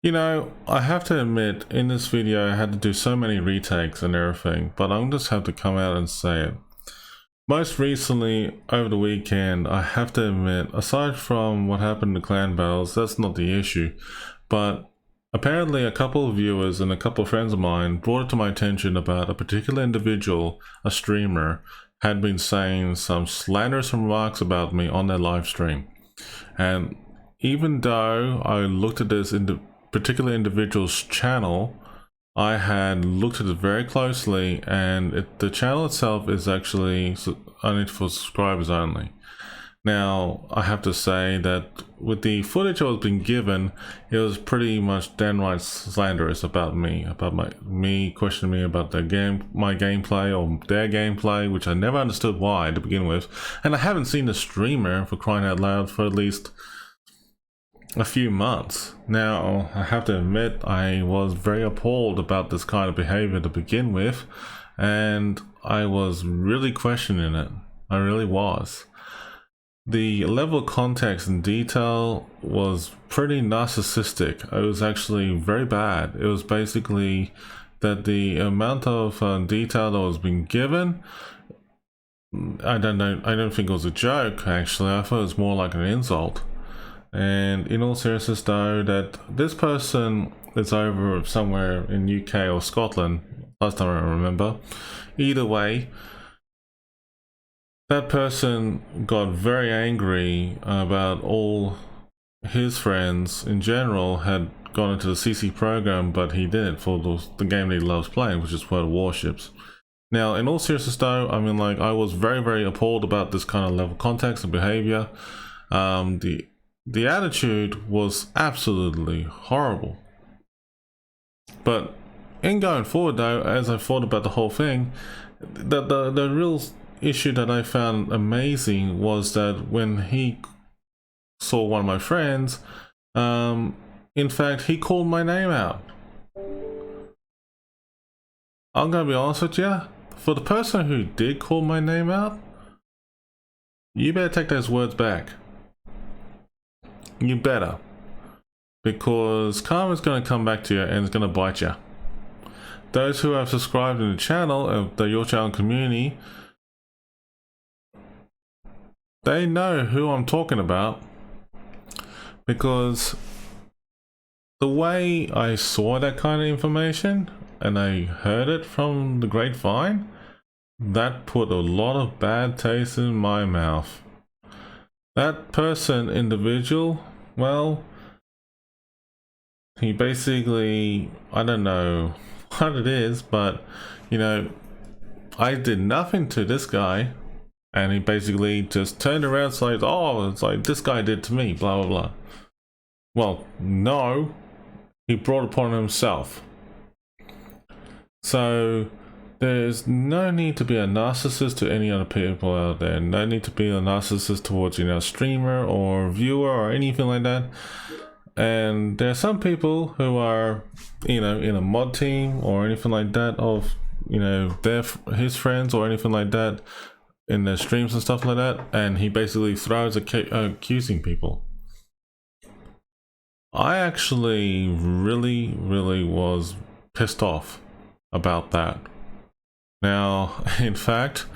You know, I have to admit, in this video I had to do so many retakes and everything, but I'm just have to come out and say it. Most recently, over the weekend, I have to admit, aside from what happened to Clan Battles, that's not the issue, but apparently a couple of viewers and a couple of friends of mine brought it to my attention about a particular individual, a streamer, had been saying some slanderous remarks about me on their live stream. And even though I looked at this particular individual's channel, I had looked at it very closely, and the channel itself is actually only for subscribers only. Now, I have to say that with the footage I was being given, it was pretty much downright slanderous about me, me questioning me about my gameplay or their gameplay, which I never understood why to begin with. And I haven't seen the streamer, for crying out loud, for at least a few months. Now, I have to admit, I was very appalled about this kind of behavior to begin with, and I was really questioning it. I really was. The level of context and detail was pretty narcissistic. It was actually very bad. It was basically that the amount of detail that was being given, I don't know, I don't think it was a joke actually. I thought it was more like an insult. And in all seriousness though, that this person is over somewhere in UK or Scotland, last time I remember. Either way, that person got very angry about all his friends in general had gone into the CC program, but he didn't for the game that he loves playing, which is World of Warships. Now, in all seriousness though, I mean, like, I was very appalled about this kind of level of context and behavior. The attitude was absolutely horrible. But in going forward though, as I thought about the whole thing, the real issue that I found amazing was that when he saw one of my friends, in fact, he called my name out. I'm gonna be honest with you, for the person who did call my name out, you better take those words back. You better, because karma's going to come back to you and it's going to bite you. Those who have subscribed in the channel, the Your Channel community, they know who I'm talking about, because the way I saw that kind of information and I heard it from the grapevine, that put a lot of bad taste in my mouth. That individual, well, he basically, I don't know what it is, but you know, I did nothing to this guy, and he basically just turned around and said, oh, it's like this guy did to me, blah blah blah. Well, no, he brought it upon himself. So there's no need to be a narcissist to any other people out there. No need to be a narcissist towards, you know, streamer or viewer or anything like that. And there are some people who are, you know, in a mod team or anything like that of, you know, his friends or anything like that in their streams and stuff like that, and he basically throws accusing people. I actually really was pissed off about that. Now, in fact,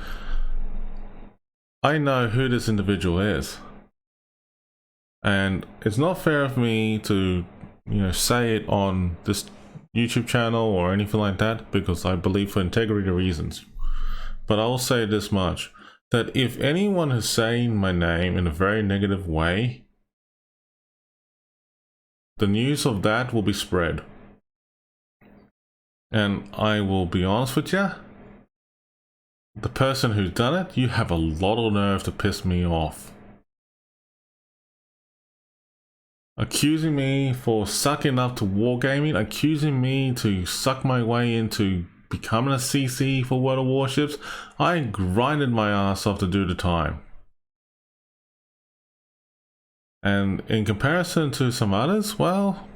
I know who this individual is, and it's not fair of me to, you know, say it on this YouTube channel or anything like that, because I believe for integrity reasons. But I'll say this much, that if anyone is saying my name in a very negative way, the news of that will be spread. And I will be honest with you, the person who's done it, you have a lot of nerve to piss me off. Accusing me for sucking up to wargaming, accusing me to suck my way into becoming a CC for World of Warships. I grinded my ass off to do the time. And in comparison to some others, well,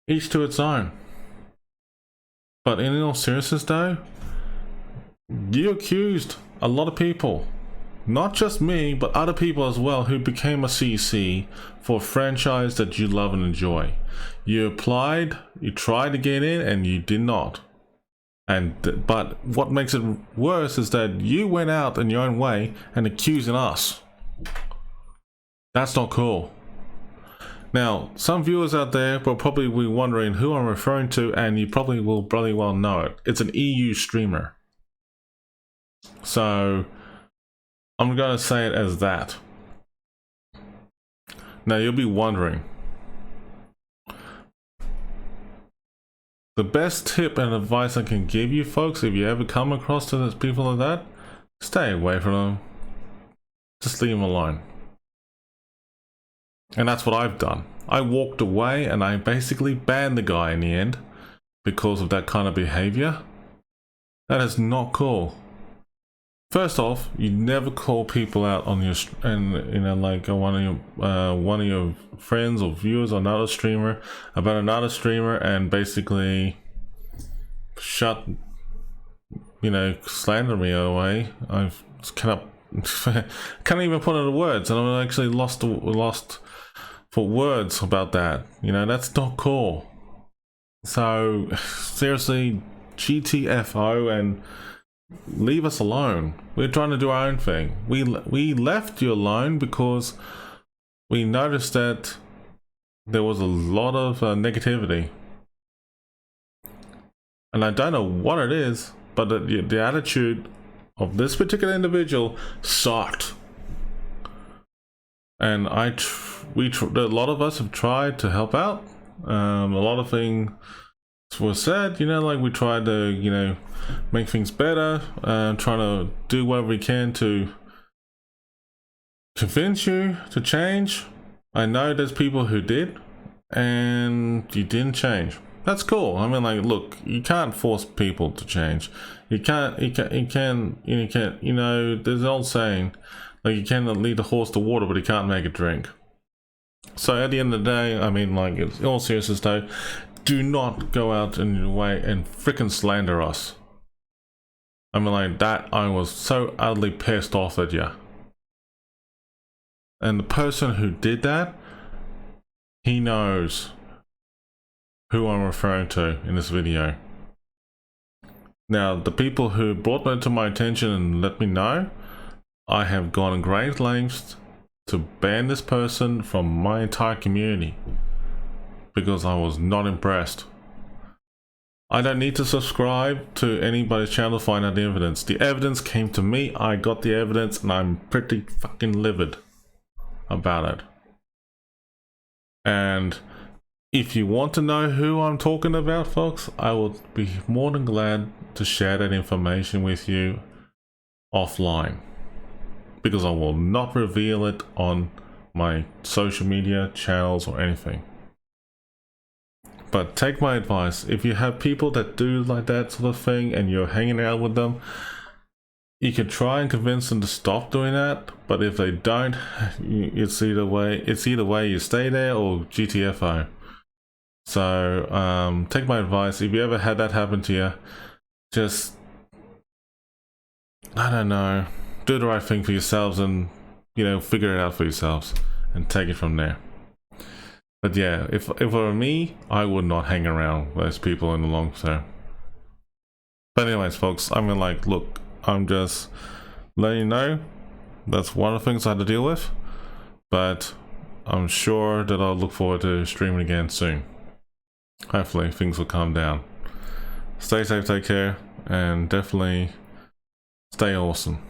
each to its own. But in all seriousness though, you accused a lot of people, not just me, but other people as well who became a CC for a franchise that you love and enjoy. You applied, you tried to get in, and you did not. But what makes it worse is that you went out in your own way and accusing us. That's not cool. Now, some viewers out there will probably be wondering who I'm referring to, and you probably will bloody well know it. It's an EU streamer. So I'm going to say it as that. Now you'll be wondering, the best tip and advice I can give you folks, if you ever come across to people like that, stay away from them. Just leave them alone. And that's what I've done. I walked away and I basically banned the guy in the end because of that kind of behavior. That is not cool. First off, you never call people out on your, like one of your friends or viewers or another streamer about another streamer and basically slander me away. I've can't even put into words, and I'm actually lost for words about that. That's not cool. So seriously, GTFO and leave us alone. We're trying to do our own thing. We left you alone because we noticed that there was a lot of negativity, and I don't know what it is, but the attitude of this particular individual sucked. And a lot of us have tried to help out. A lot of things were said, like we tried to, make things better, trying to do whatever we can to convince you to change. I know there's people who did, and you didn't change. That's cool. I mean, like, look, you can't force people to change. You can't, there's an old saying, like, you can lead a horse to water, but you can't make it drink. So at the end of the day, I mean, like, in all seriousness though, do not go out in your way and frickin' slander us. I mean, like, that, I was so utterly pissed off at you. And the person who did that, he knows who I'm referring to in this video. Now, the people who brought that to my attention and let me know, I have gone in great lengths to ban this person from my entire community because I was not impressed. I don't need to subscribe to anybody's channel to find out the evidence. The evidence came to me, I got the evidence, and I'm pretty fucking livid about it. And if you want to know who I'm talking about, folks, I will be more than glad to share that information with you offline, because I will not reveal it on my social media channels or anything. But take my advice, if you have people that do like that sort of thing and you're hanging out with them, you can try and convince them to stop doing that, but if they don't, it's either way you stay there or GTFO. So take my advice, if you ever had that happen to you, just, I don't know, do the right thing for yourselves and, figure it out for yourselves and take it from there. But yeah, if it were me, I would not hang around with those people in the long term. But anyways, folks, I mean, like, look, I'm just letting you know that's one of the things I had to deal with, but I'm sure that I'll look forward to streaming again soon. Hopefully things will calm down. Stay safe, take care, and definitely stay awesome.